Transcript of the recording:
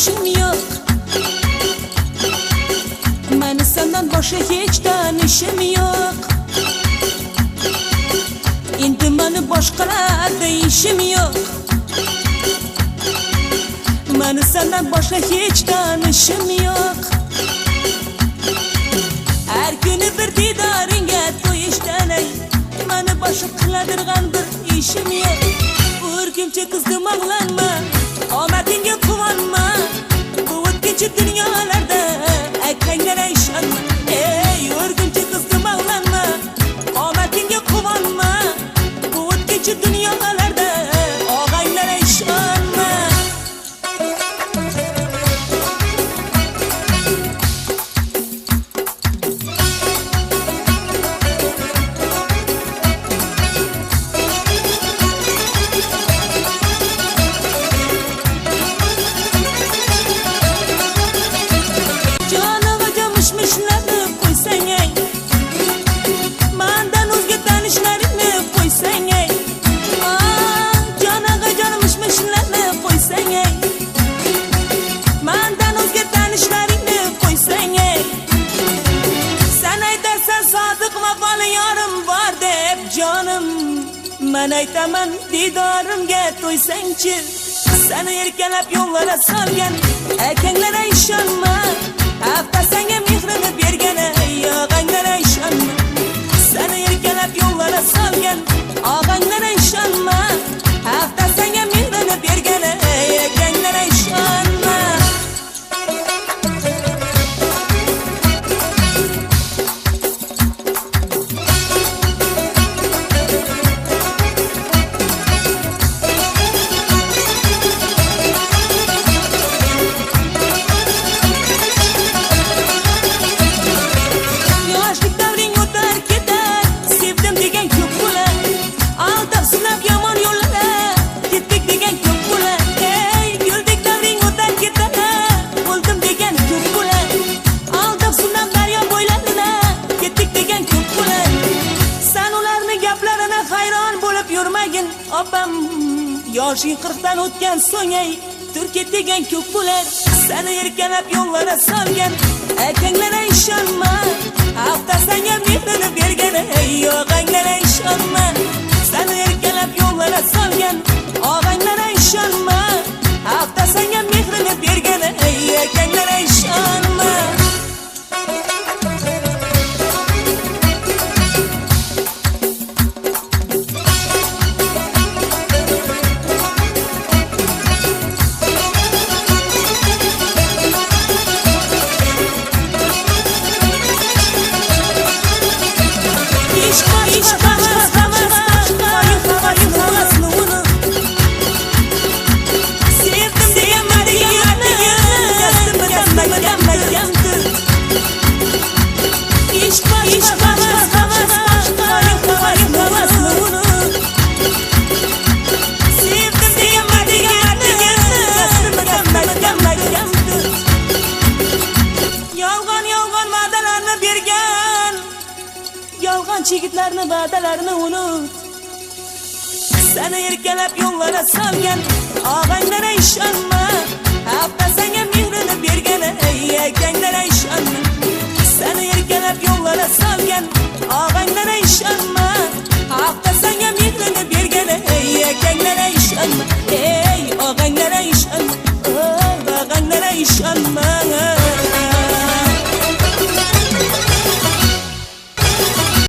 işim yok. Meni senden başka hiç tanışım yok. Endi meni boshqalarda ishim yok. Meni senden başka hiç tanışım yok. Her günü bir didaringga to'yishdan ey, meni boshqa qiladigan bir ishim yok. O'rgimcha qizdim og'lanma, omadingga quvonma. Bu o'tkinchi dunyolarda akanglara ishonma. Ey o'rgimcha qizdim og'lanma, omadingga quvonma. Bu o'tkinchi dunyolarda og'anglara ishonma. Men aytaman didorimga to'ysangchi, seni erkalab yo'llara solgan akanglara ishonma. Hafta senga mehrini bergan og'anglara ishonma. Seni erkalab yo'llara solgan og'anglara ishonma. Hafta senga mehrini bergan akanglara ishonma. Opam yoshing 40dan o'tgan so'ng ey, turk degan ko'p bo'lar. Seni erkalab yo'llara solgan akanglara ishonma. Hafta senga mehrini bergan og'anglara ishonma. Seni erkalab yo'llara solgan og'anglara ishonma. Hafta senga mehrini bergan akanglara ishonma. Yigitlarni va'dalarini unut. Seni erkalab yo'llara solgan og'anglara ishonma. Hafta senga mehrini bergan akanglara ishonma. Seni erkalab yo'llara solgan og'anglara ishonma. Hafta senga mehrini bergan akanglara ishonma. Ey og'anglara ishonma. Og'anglara ishonma.